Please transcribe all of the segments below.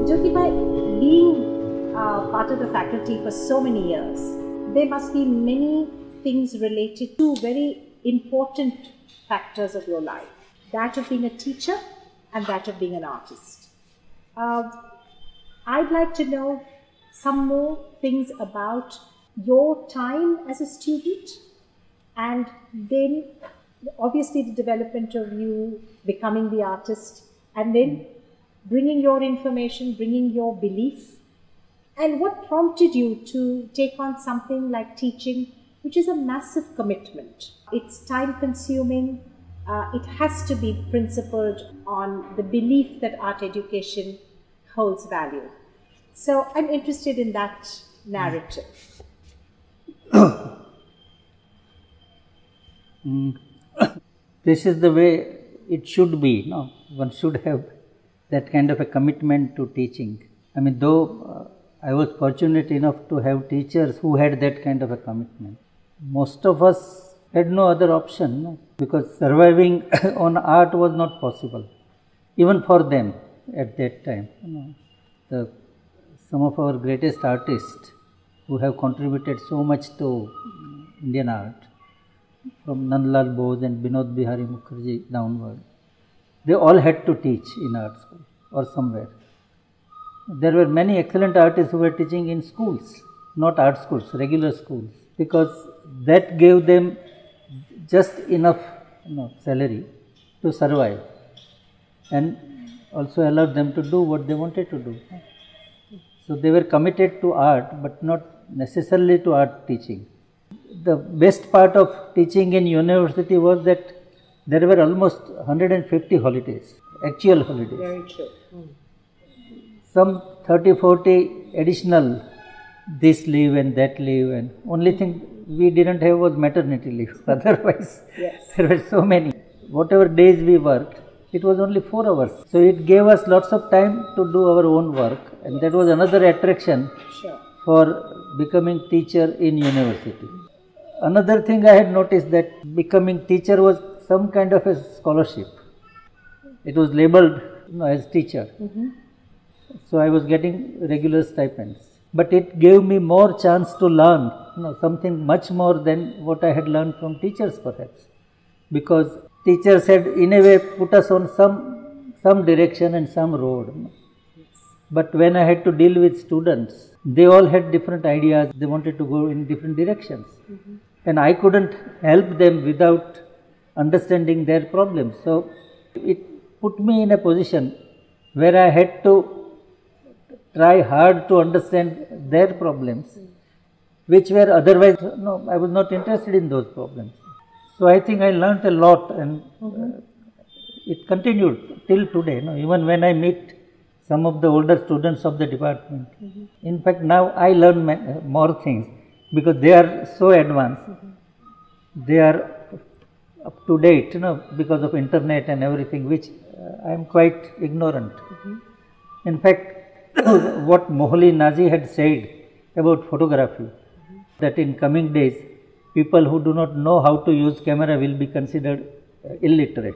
Jyoti, by being part of the faculty for so many years, there must be many things related to very important factors of your life. That of being a teacher and that of being an artist. I'd like to know some more things about your time as a student, and then obviously the development of you becoming the artist, and then bringing your information, bringing your belief, and what prompted you to take on something like teaching, which is a massive commitment. It's time consuming. It has to be principled on the belief that art education holds value. So I'm interested in that narrative. This is the way it should be. No? One should have that kind of a commitment to teaching. I mean, though I was fortunate enough to have teachers who had that kind of a commitment. Most of us had no other option, no? Because surviving on art was not possible, even for them at that time. You know, some of our greatest artists who have contributed so much to Indian art, from Nandlal Bose and Binod Bihari Mukherjee downward, they all had to teach in art school or somewhere. There were many excellent artists who were teaching in schools, not art schools, regular schools, because that gave them just enough salary to survive and also allowed them to do what they wanted to do. So they were committed to art, but not necessarily to art teaching. The best part of teaching in university was that there were almost 150 holidays, actual holidays. Very true. Some 30-40 additional, this leave and that leave, and only thing we didn't have was maternity leave. Otherwise, yes, there were so many. Whatever days we worked, it was only 4 hours. So it gave us lots of time to do our own work, and that was another attraction for becoming teacher in university. Another thing I had noticed that becoming teacher was some kind of a scholarship. It was labeled as teacher. So I was getting regular stipends. But it gave me more chance to learn, something much more than what I had learned from teachers perhaps. Because teachers had in a way put us on some direction and some road. But when I had to deal with students, they all had different ideas. They wanted to go in different directions. And I couldn't help them without understanding their problems. So it put me in a position where I had to try hard to understand their problems, which were otherwise, I was not interested in those problems. So I think I learnt a lot, and it continued till today. Even when I meet some of the older students of the department, in fact now I learn more things because they are so advanced. They are up to date, because of internet and everything, which I am quite ignorant. In fact, what Mohli Nazi had said about photography, that in coming days, people who do not know how to use camera will be considered illiterate.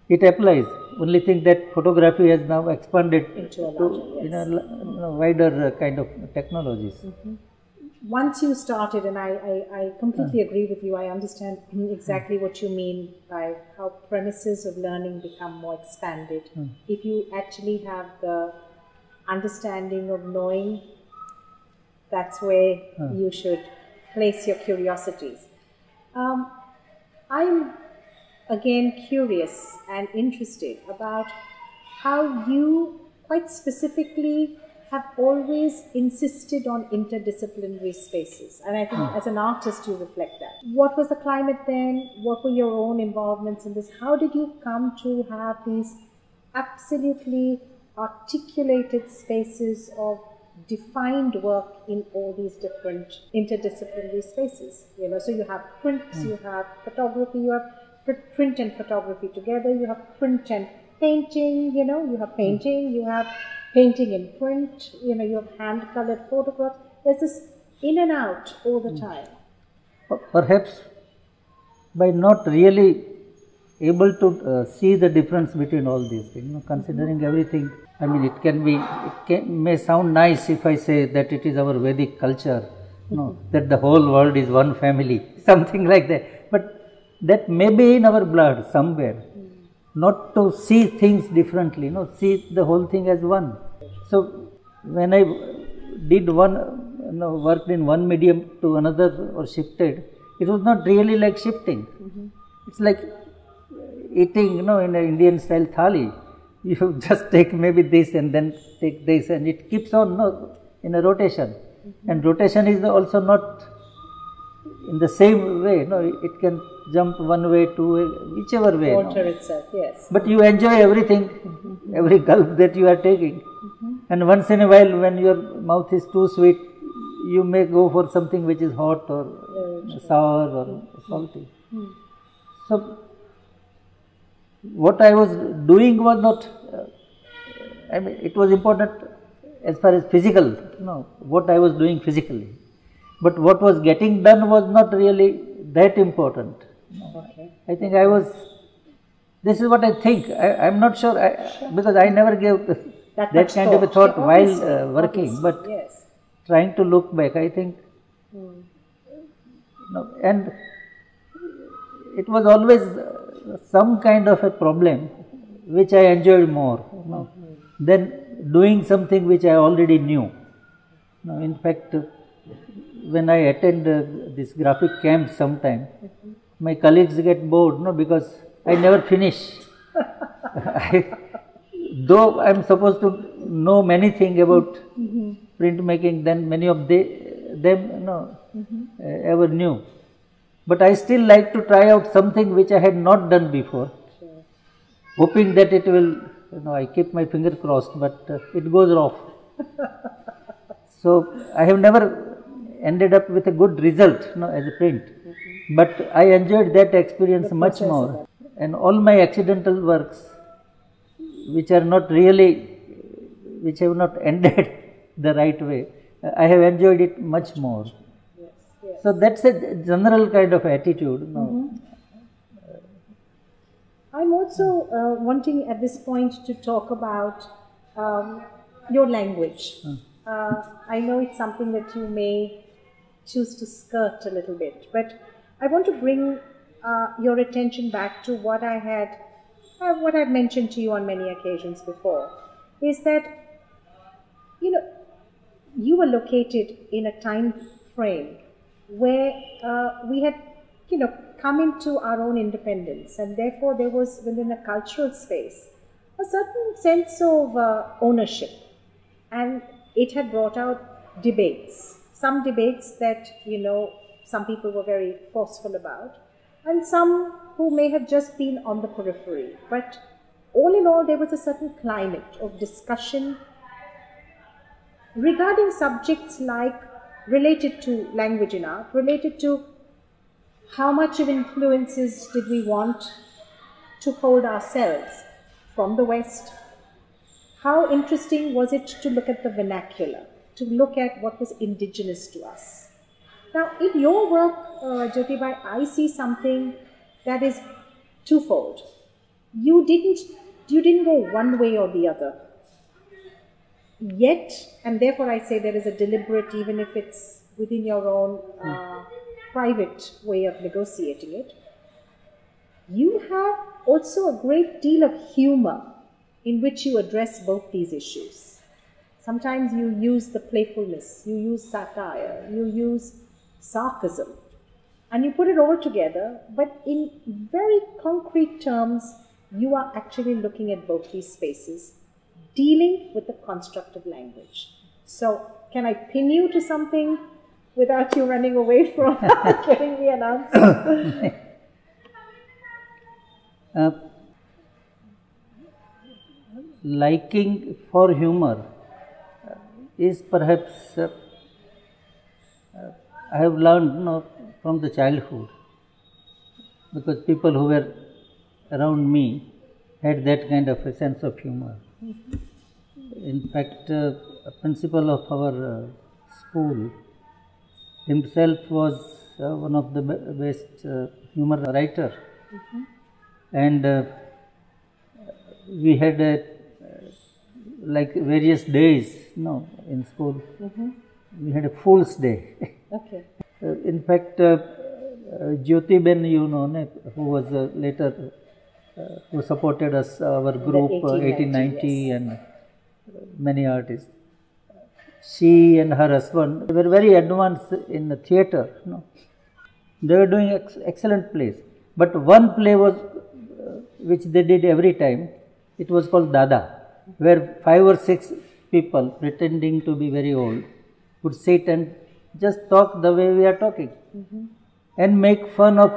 It applies. Only thing that photography has now expanded into a wider kind of technologies. Once you started, and I completely agree with you, I understand exactly what you mean by how premises of learning become more expanded. If you actually have the understanding of knowing, that's where you should place your curiosities. I'm again curious and interested about how you quite specifically have always insisted on interdisciplinary spaces, and I think as an artist you reflect that. What was the climate then? What were your own involvements in this? How did you come to have these absolutely articulated spaces of defined work in all these different interdisciplinary spaces? So you have print, you have photography, you have print and photography together, you have print and painting, you have painting, you have painting in print, you have hand-colored photographs. There's this in and out all the time. Perhaps by not really able to see the difference between all these things, considering everything. I mean, may sound nice if I say that it is our Vedic culture, that the whole world is one family, something like that. But that may be in our blood somewhere, not to see things differently, see the whole thing as one. So when I did worked in one medium to another or shifted, it was not really like shifting. It's like eating, in an Indian style thali. You just take maybe this and then take this, and it keeps on in a rotation. And rotation is also not in the same way. It can jump one way, two way, whichever way. Alter itself, yes. But you enjoy everything, every gulp that you are taking. And once in a while, when your mouth is too sweet, you may go for something which is hot or sour or salty. So, what I was doing was not, it was important as far as physical, what I was doing physically. But what was getting done was not really that important. Okay. I think this is what I think. I'm not sure, because I never gave that kind of a thought while working, but yes. Trying to look back, I think, and it was always some kind of a problem which I enjoyed more than doing something which I already knew. In fact, when I attend this graphic camp sometime, my colleagues get bored, because I never finish. Though I am supposed to know many things about printmaking than many of them ever knew. But I still like to try out something which I had not done before, hoping that it will, I keep my finger crossed, but it goes off. So I have never ended up with a good result as a print, but I enjoyed that experience much more. And all my accidental works, which have not ended the right way, I have enjoyed it much more. Yes. So that's a general kind of attitude. I'm also wanting at this point to talk about your language. I know it's something that you may choose to skirt a little bit, but I want to bring your attention back to what I've mentioned to you on many occasions before, is that, you were located in a time frame where we had, come into our own independence, and therefore there was within a cultural space a certain sense of ownership, and it had brought out debates. Some debates that, some people were very forceful about, and some who may have just been on the periphery. But all in all, there was a certain climate of discussion regarding subjects like related to language in art, related to how much of influences did we want to hold ourselves from the West. How interesting was it to look at the vernacular, to look at what was indigenous to us. Now, in your work, Jyoti Bhatt, I see something that is twofold. You didn't go one way or the other. Yet, and therefore I say there is a deliberate, even if it's within your own private way of negotiating it, you have also a great deal of humor in which you address both these issues. Sometimes you use the playfulness, you use satire, you use sarcasm, and you put it all together, but in very concrete terms, you are actually looking at both these spaces, dealing with the construct of language. So, can I pin you to something without you running away from giving me an answer? Liking for humor is perhaps, I have learned from the childhood, because people who were around me had that kind of a sense of humor. In fact, a principal of our school himself was one of the best humor writer. and we had like various days, in school. Mm-hmm. We had a fool's day. Okay. In fact, Jyoti Bhatt, who was later, who supported us, our group, 1890, yes. And many artists. She and her husband, they were very advanced in the theatre. They were doing excellent plays. But one play was, which they did every time, it was called Dada, where 5 or 6 people pretending to be very old would sit and just talk the way we are talking, mm-hmm. and make fun of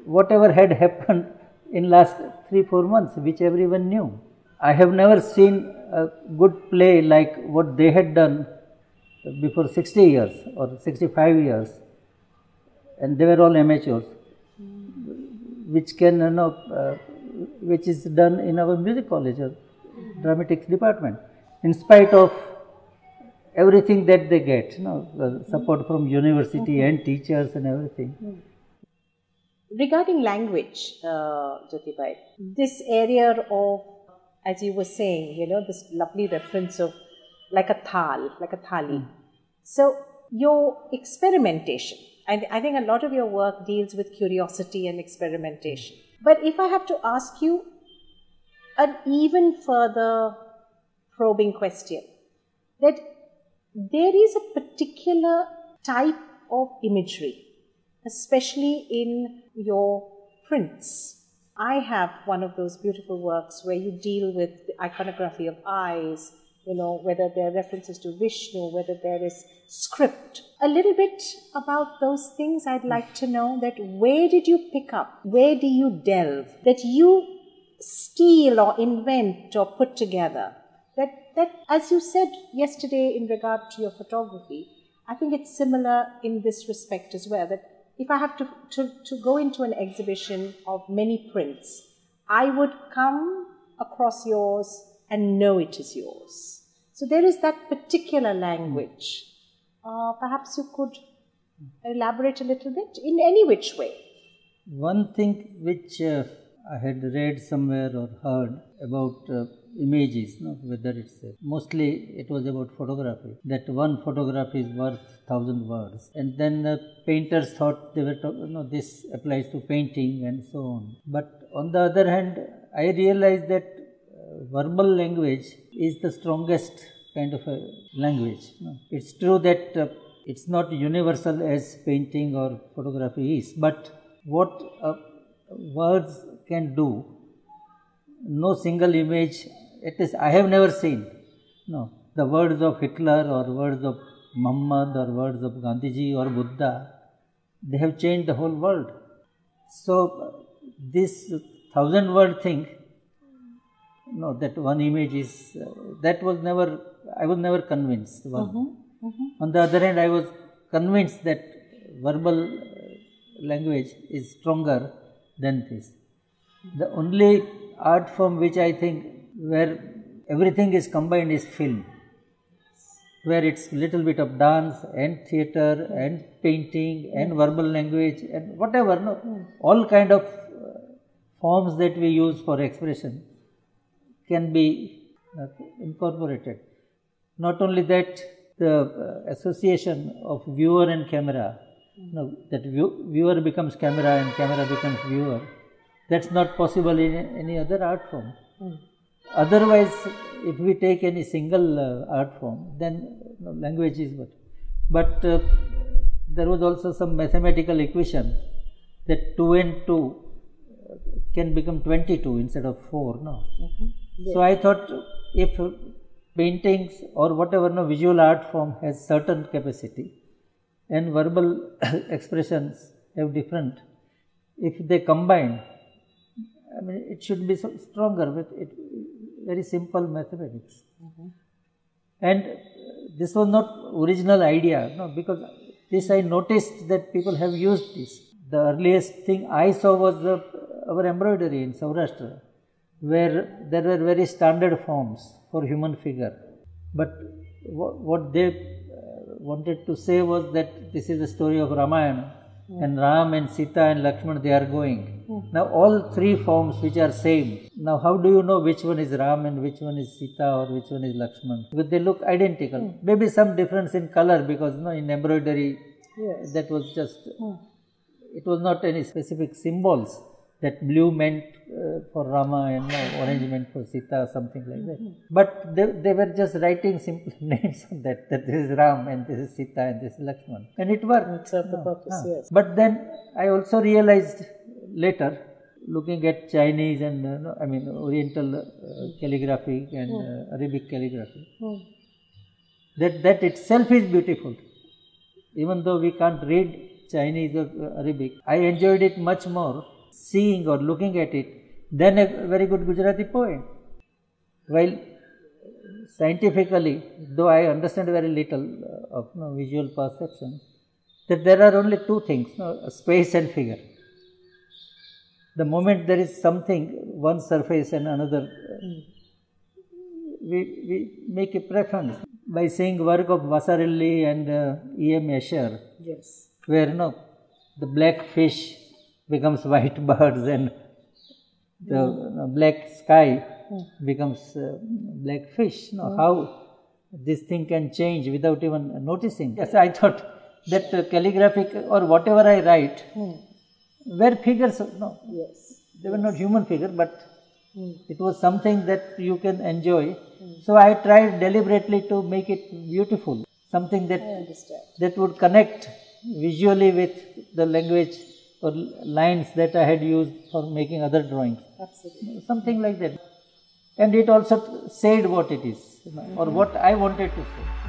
whatever had happened in last 3-4 months, which everyone knew. I have never seen a good play like what they had done before 60 years or 65 years, and they were all amateurs, which can, which is done in our music college or dramatics department, in spite of everything that they get, the support from university and teachers and everything. Regarding language, Jyoti Bhatt, this area of, as you were saying, this lovely reference of like a thali. So your experimentation, I think a lot of your work deals with curiosity and experimentation. But if I have to ask you an even further probing question, that there is a particular type of imagery, especially in your prints. I have one of those beautiful works where you deal with the iconography of eyes, whether there are references to Vishnu, whether there is script. A little bit about those things I'd like to know, that where did you pick up, where do you delve, that you steal or invent or put together? That, as you said yesterday in regard to your photography, I think it's similar in this respect as well, that if I have to go into an exhibition of many prints, I would come across yours and know it is yours. So there is that particular language. Perhaps you could elaborate a little bit in any which way. One thing which I had read somewhere or heard about images, whether it's mostly it was about photography, that one photograph is worth 1,000 words, and then painters thought they were this applies to painting and so on. But on the other hand, I realized that verbal language is the strongest kind of a language. It's true that it's not universal as painting or photography is, but what words can do, no single image, at least I have never seen, the words of Hitler or words of Muhammad or words of Gandhiji or Buddha, they have changed the whole world. So this 1,000-word thing, that one image is, that was never, I was never convinced. On the other hand, I was convinced that verbal language is stronger than this. The only art form which I think where everything is combined is film, where it's little bit of dance and theatre and painting and verbal language and whatever, all kind of forms that we use for expression can be incorporated. Not only that, the association of viewer and camera, that viewer becomes camera and camera becomes viewer, that's not possible in any other art form. Otherwise, if we take any single art form, then language is what. But there was also some mathematical equation that 2 and 2 can become 22 instead of 4. Yes. So I thought if paintings or whatever visual art form has certain capacity and verbal expressions have different, if they combine, it should be stronger with it, very simple mathematics. And this was not original idea, because this I noticed that people have used this. The earliest thing I saw was our embroidery in Saurashtra, where there were very standard forms for human figure. But what they wanted to say was that this is the story of Ramayana, and Ram and Sita and Lakshman, they are going. Now all three forms which are same. Now how do you know which one is Ram and which one is Sita or which one is Lakshman? Because they look identical. Maybe some difference in color, because in embroidery that was just, it was not any specific symbols that blue meant for Rama and orange meant for Sita, something like that. But they were just writing simple names on that this is Ram and this is Sita and this is Lakshman. And it worked. It served the purpose, yes. But then I also realized later, looking at Chinese and Oriental calligraphy and Arabic calligraphy, that itself is beautiful. Even though we can't read Chinese or Arabic, I enjoyed it much more seeing or looking at it than a very good Gujarati poem. While scientifically, though I understand very little of visual perception, that there are only two things, space and figure. The moment there is something, one surface and another, we make a preference. By seeing work of Vasarhelyi and E.M. Escher, where the black fish becomes white birds and the black sky becomes black fish. How this thing can change without even noticing. Yes, I thought that calligraphic or whatever I write were figures. They were not human figure, but it was something that you can enjoy. So I tried deliberately to make it beautiful, something that would connect visually with the language or lines that I had used for making other drawings. Absolutely. Something like that. And it also said what it is, or what I wanted to say.